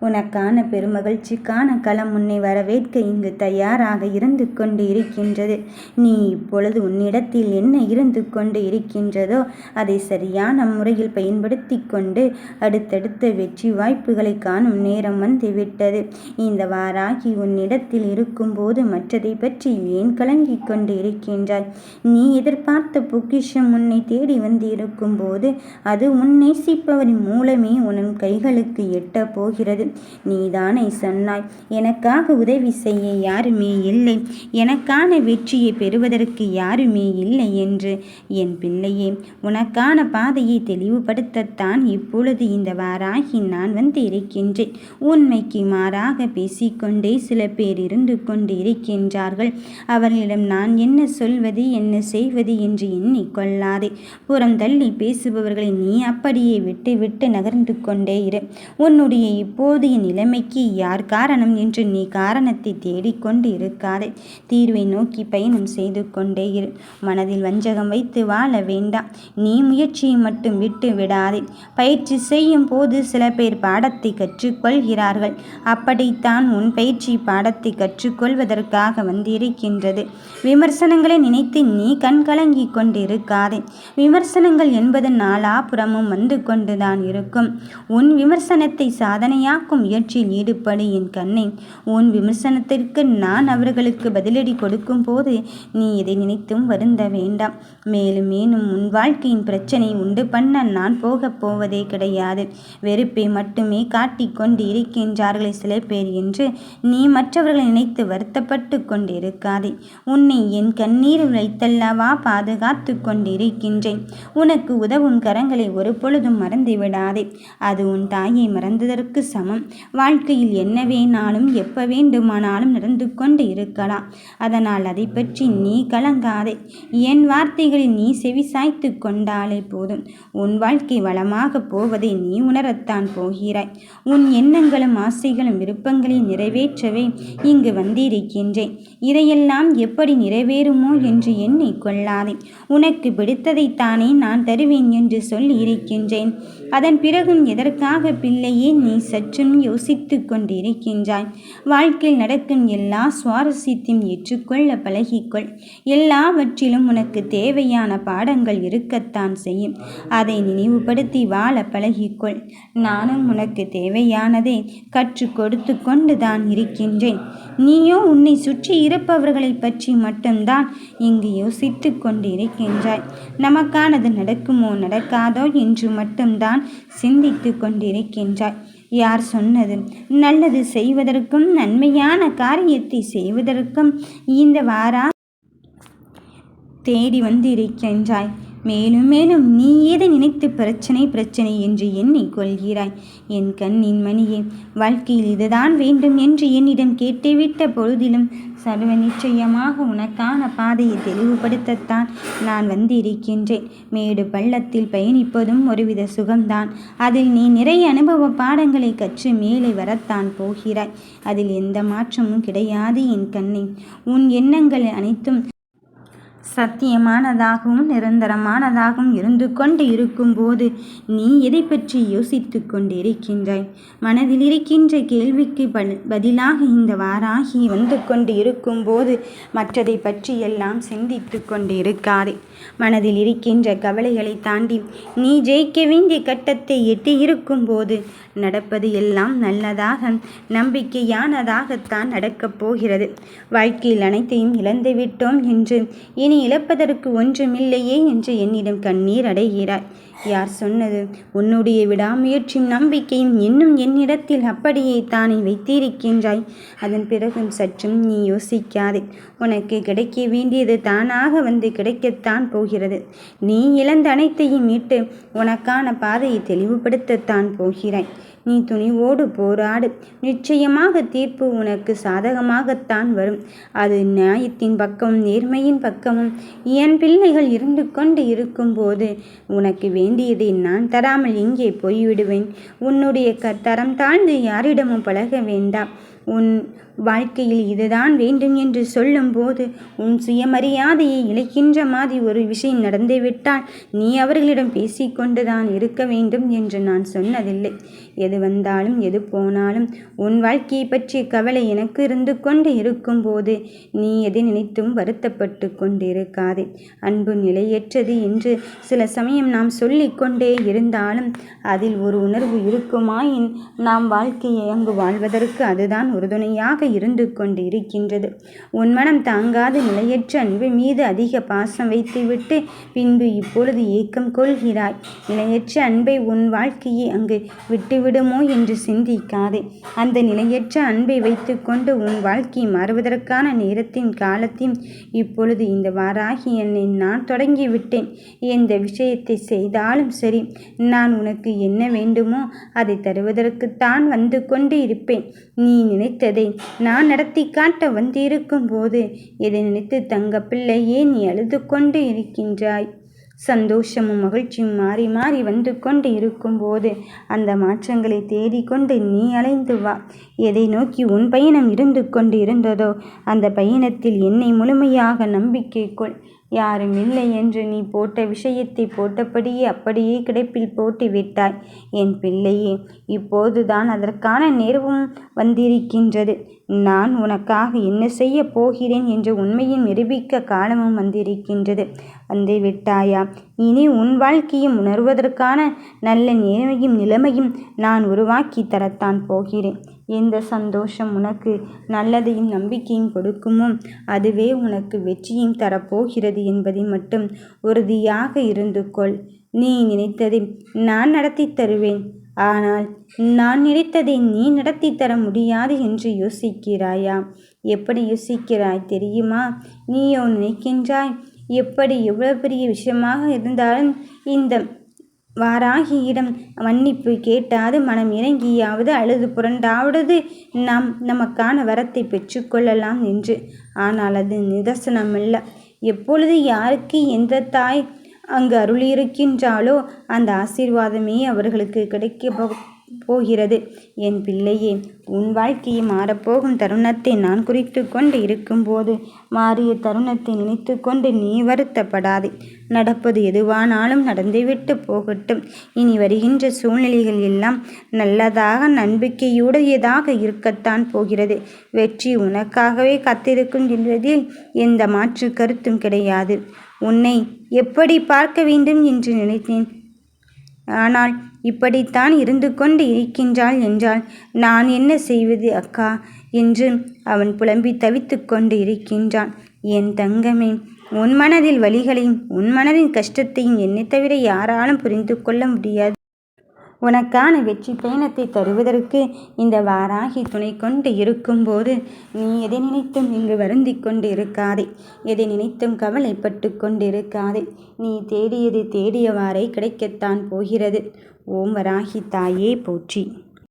உனக்கான பெருமகிழ்ச்சிக்கான களம் உன்னை வரவேற்க இங்கு தயாராக இருந்து கொண்டு இருக்கின்றது. நீ இப்பொழுது உன்னிடத்தில் என்ன இருந்து கொண்டு இருக்கின்றதோ அதை சரியான முறையில் பயன்படுத்தி கொண்டு அடுத்தடுத்த வெற்றி வாய்ப்புகளை காணும் நேரம் வந்துவிட்டது. இந்த வாராகி உன்னிடத்தில் இருக்கும்போது மற்றதை பற்றி ஏன் கலங்கிக் கொண்டு இருக்கின்றாய்? நீ எதிர்பார்த்த பொக்கிஷம் உன்னை தேடி வந்து இருக்கும்போது அது உன் நேசிப்பவரின் மூலமே உன் கைகளுக்கு எட்ட போகிறது. நீதானே சொன்னாய், எனக்காக உதவி செய்ய யாருமே இல்லை, எனக்கான வெற்றியை பெறுவதற்கு யாருமே இல்லை என்று. என் பிள்ளையே, உனக்கான பாதையை தெளிவுபடுத்தத்தான் இப்பொழுது இந்த வாராகி நான் வந்து இருக்கின்றேன். உண்மைக்கு மாறாக பேசிக்கொண்டே சில பேர் இருந்து கொண்டு இருக்கின்றார்கள். அவர்களிடம் நான் என்ன சொல்வது என்ன செய்வது என்று எண்ணிக்கொள்ளாதே. புறம் தள்ளி பேசுபவர்களை நீ அப்படியே விட்டு விட்டு நகர்ந்து கொண்டே இரு. உன்னுடைய இப்போதைய நிலைமைக்கு யார் காரணம் என்று நீ காரணத்தை தேடிக்கொண்டு இருக்காதே. தீர்வை நோக்கி பயணம் செய்து கொண்டே இரு. மனதில் வஞ்சகம் வைத்து வாழ வேண்டாம். நீ முயற்சியை மட்டும் விட்டு விடாதே. பயிற்சி செய்யும் போது சில பேர் பாடத்தை கற்றுக்கொள்கிறார்கள். அப்படித்தான் உன் பயிற்சி பாடத்தை கற்றுக்கொள்வதற்காக வந்திருக்கின்றது. விமர்சனங்களை நினைத்து நீ கண்கலங்கி கொண்டிருக்காதே. விமர்சனங்கள் என்பது நாலாபுறமும் வந்து கொண்டுதான் இருக்கும். உன் விமர்சனத்தை சாதனையாக்கும் முயற்சியில் ஈடுபடு என் கண்ணே. உன் விமர்சனத்திற்கு நான் அவர்களுக்கு பதிலடி கொடுக்கும் போது நீ இதை நினைத்தும் வருந்த வேண்டாம். மேலும் மேலும் உன் வாழ்க்கையின் பிரச்சனை உண்டு பண்ண நான் போகப் போவதே கிடையாது. வெறுப்பை மட்டுமே காட்டிக் கொண்டு இருக்கின்றார்களே சில பேர் என்று நீ மற்றவர்களை நினைத்து வருத்தப்பட்டு கொண்டிருக்காதே. உன்னை என் கண்ணீர் வைத்தல்லவா பாதுகாத்து கொண்டிருக்கின்றேன். உனக்கு உதவும் கரங்களை ஒரு பொழுதும் மறந்து விடாதே. அது உன் தாயை மறந்ததற்கு சமம். வாழ்க்கையில் என்ன வேணாலும் எப்ப வேண்டுமானாலும் நடந்து கொண்டு இருக்கலாம். அதனால் அதை பற்றி நீ கலங்காதே. என் வார்த்தைகளில் நீ செவி சாய்த்து கொண்டாலே போதும். உன் வாழ்க்கை வளமாக போவதை நீ உணரத்தான் போகிறாய். உன் எண்ணங்களும் ஆசைகளும் விருப்பங்களையும் நிறைவேற்றவே இங்கு வந்திருக்கின்றேன். இதையெல்லாம் எப்படி நிறைவேறுமோ என்று எண்ணிக்கொள்ளாதே. உனக்கு பிடித்ததைத்தானே நான் தருவேன் என்று சொல்லி இருக்கின்றேன். அதன் பிறகும் எதற்காக பிள்ளையே நீ சற்றும் யோசித்து கொண்டிருக்கின்றாய்? வாழ்க்கையில் நடக்கும் எல்லா சுவாரஸ்யத்தையும் ஏற்றுக்கொள்ள பழகிக்கொள். எல்லாவற்றிலும் உனக்கு தேவையான பாடங்கள் இருக்கத்தான் செய்யும். அதை நினைவுபடுத்தி வாழ பழகிக்கொள். நானும் உனக்கு தேவையானதை கற்றுக் கொடுத்து கொண்டுதான் இருக்கின்றேன். நீயோ உன்னை சுற்றி இருப்பவர்களை பற்றி மட்டும்தான் இங்கு யோசித்து கொண்டிருக்கின்றாய். நமக்கானது நடக்குமோ நடக்காதோ என்று மட்டும்தான் சிந்தித்து கொண்டிருக்கின்றாய். யார் சொன்னது? நல்லது செய்வதற்கும் நன்மையான காரியத்தை செய்வதற்கும் இந்த வாரா தேடி வந்து இருக்கின்றாய். மேலும் மேலும் நீ ஏதை நினைத்து பிரச்சனை என்று எண்ணிக்கொள்கிறாய்? என் கண்ணின் மணியே, வாழ்க்கையில் இதுதான் வேண்டும் என்று என்னிடம் கேட்டுவிட்ட பொழுதிலும் சர்வ நிச்சயமாக உனக்கான பாதையை தெளிவுபடுத்தத்தான் நான் வந்திருக்கின்றேன். மேடு பள்ளத்தில் பயணிப்பதும் ஒருவித சுகம்தான். அதில் நீ நிறைய அனுபவ பாடங்களை கற்று மேலே வரத்தான் போகிறாய். அதில் எந்த மாற்றமும் கிடையாது என் கண்ணே. உன் எண்ணங்கள் அனைத்தும் சத்தியமானதாகவும் நிரந்தரமானதாகவும் இருந்து கொண்டு இருக்கும்போது நீ எதை பற்றி யோசித்து கொண்டிருக்கின்றாய்? மனதில் இருக்கின்ற கேள்விக்கு பதிலாக இந்த வாராகி வந்து கொண்டு இருக்கும்போது மற்றதை பற்றி எல்லாம் சிந்தித்து கொண்டு இருக்காதே. மனதில் இருக்கின்ற கவலைகளை தாண்டி நீ ஜெயிக்க வேண்டிய கட்டத்தை எட்டி இருக்கும்போது நடப்பது எல்லாம் நல்லதாக நம்பிக்கையானதாகத்தான் நடக்கப் போகிறது. வாழ்க்கையில் அனைத்தையும் இழந்துவிட்டோம் என்று இனி இழப்பதற்கு ஒன்றுமில்லையே என்று என்னிடம் கண்ணீர் அடைகிறாய். யார் சொன்னது? உன்னுடைய விடாமுயற்சியும் நம்பிக்கையும் இன்னும் என்னிடத்தில் அப்படியே தானே வைத்திருக்கின்றாய். அதன் பிறகும் சற்றும் நீ யோசிக்காதே. உனக்கு கிடைக்க வேண்டியது தானாக வந்து கிடைக்கத்தான் போகிறது. நீ இழந்த அனைத்தையும் மீட்டு உனக்கான பாதையை தெளிவுபடுத்தத்தான் போகிறாய். நீ துணிவோடு போராடு. நிச்சயமாக தீர்ப்பு உனக்கு சாதகமாகத்தான் வரும். அது நியாயத்தின் பக்கமும் நேர்மையின் பக்கமும் என் பிள்ளைகள் இருந்து கொண்டு இருக்கும்போது உனக்கு வேண்டியதை நான் தராமல் எங்கே போய்விடுவேன்? உன்னுடைய தரம் தாழ்ந்து யாரிடமும் பழக வேண்டாம். உன் வாழ்க்கையில் இதுதான் வேண்டும் என்று சொல்லும்போது உன் சுயமரியாதையை இழக்கின்ற மாதிரி ஒரு விஷயம் நடந்துவிட்டால் நீ அவர்களிடம் பேசிக்கொண்டுதான் இருக்க வேண்டும் என்று நான் சொன்னதில்லை. எது வந்தாலும் எது போனாலும் உன் வாழ்க்கையை பற்றிய கவலை எனக்கு இருந்து கொண்டு இருக்கும்போது நீ எதை நினைத்தும் வருத்தப்பட்டு கொண்டிருக்காதே. அன்பு நிலையற்றது என்று சில சமயம் நாம் சொல்லிக்கொண்டே இருந்தாலும் அதில் ஒரு உணர்வு இருக்குமாயின் நாம் வாழ்க்கையை அங்கு வாழ்வதற்கு அதுதான் உறுதுணையாக இருந்து கொண்டு இருக்கின்றது. உன் மனம் தாங்காத நிலையற்ற அன்பு மீது அதிக பாசம் வைத்துவிட்டு பின்பு இப்பொழுது ஏக்கம் கொள்கிறாய். நிலையற்ற அன்பை உன் வாழ்க்கையை அங்கு விட்டுவிடுமோ என்று சிந்திக்காதே. அந்த நிலையற்ற அன்பை வைத்துக்கொண்டு உன் வாழ்க்கை மாறுவதற்கான நேரத்தின் காலத்தையும் இப்பொழுது இந்த வாராகி என்னை நான் தொடங்கிவிட்டேன். எந்த விஷயத்தை செய்தாலும் சரி, நான் உனக்கு என்ன வேண்டுமோ அதை தருவதற்குத்தான் வந்து கொண்டு இருப்பேன். நீ நினைத்ததை நான் நடத்தி காட்ட வந்திருக்கும் போது எதை நினைத்து தங்க பிள்ளையே நீ அழுது கொண்டு இருக்கின்றாய்? சந்தோஷமும் மகிழ்ச்சியும் மாறி மாறி வந்து கொண்டு இருக்கும்போது அந்த மாற்றங்களை தேடிக்கொண்டு நீ அலைந்து வா. எதை நோக்கி உன் பயணம் இருந்து கொண்டு இருந்ததோ அந்த பயணத்தில் என்னை முழுமையாக நம்பிக்கை கொள். யாரும் இல்லை என்று நீ போட்ட விஷயத்தை போட்டபடியே அப்படியே கிடப்பில் போட்டு விட்டாய். என் பிள்ளையே, இப்போதுதான் அதற்கான நேரமும் வந்திருக்கின்றது. நான் உனக்காக என்ன செய்ய போகிறேன் என்ற உண்மையை நிரூபிக்க காலமும் வந்திருக்கின்றது. வந்து விட்டாயா? இனி உன் வாழ்க்கையும் உணர்வதற்கான நல்ல நேர்மையும் நிலைமையும் நான் உருவாக்கி தரத்தான் போகிறேன். எந்த சந்தோஷம் உனக்கு நல்லதையும் நம்பிக்கையும் கொடுக்குமோ அதுவே உனக்கு வெற்றியும் தரப்போகிறது என்பதை மட்டும் உறுதியாக இருந்து கொள். நீ நினைத்ததை நான் நடத்தி தருவேன். ஆனால் நான் நினைத்ததை நீ நடத்தி தர முடியாது என்று யோசிக்கிறாயா? எப்படி யோசிக்கிறாய் தெரியுமா? நீயோ நினைக்கின்றாய், எப்படி எவ்வளவு பெரிய விஷயமாக இருந்தாலும் இந்த வாராகியிடம் மன்னிப்பு கேட்டாது மனம் இறங்கியாவது அழுது புரண்டாவது நமக்கான வரத்தை பெற்றுக்கொள்ளலாம் என்று. ஆனால் அது நிதர்சனமல்ல. எப்பொழுது யாருக்கு எந்த தாய் அங்கு அருளியிருக்கின்றாலோ அந்த ஆசீர்வாதமே அவர்களுக்கு கிடைக்க போகிறது. என் பிள்ளையே, உன் வாழ்க்கையை மாறப்போகும் தருணத்தை நான் குறித்து கொண்டு இருக்கும்போது மாறிய தருணத்தை நினைத்து கொண்டு நீ வருத்தப்படாதே. நடப்பது எதுவானாலும் நடந்துவிட்டு போகட்டும். இனி வருகின்ற சூழ்நிலைகள் எல்லாம் நல்லதாக நம்பிக்கையுடையதாக இருக்கத்தான் போகிறது. வெற்றி உனக்காகவே காத்திருக்கும் என்பதில் எந்த மாற்று கருத்தும் கிடையாது. உன்னை எப்படி பார்க்க வேண்டும் என்று நினைத்தேன், ஆனால் இப்படித்தான் இருந்து கொண்டு இருக்கின்றாள் என்றால் நான் என்ன செய்வது அக்கா என்று அவன் புலம்பி தவித்து கொண்டு இருக்கின்றான். என் தங்கமே, உன் மனதில் வலிகளையும் உன் மனதின் கஷ்டத்தையும் என்னை தவிர யாராலும் புரிந்து கொள்ள முடியாது. உனக்கான வெற்றி பயணத்தை தருவதற்கு இந்த வாராகி துணை கொண்டு இருக்கும்போது நீ எதை நினைத்தும் இங்கு வருந்தி கொண்டு இருக்காதே. எதை நினைத்தும் கவலைப்பட்டு கொண்டிருக்காதே. நீ தேடியது தேடியவாறே கிடைக்கத்தான் போகிறது. ஓம் வராகி தாயே போற்றி.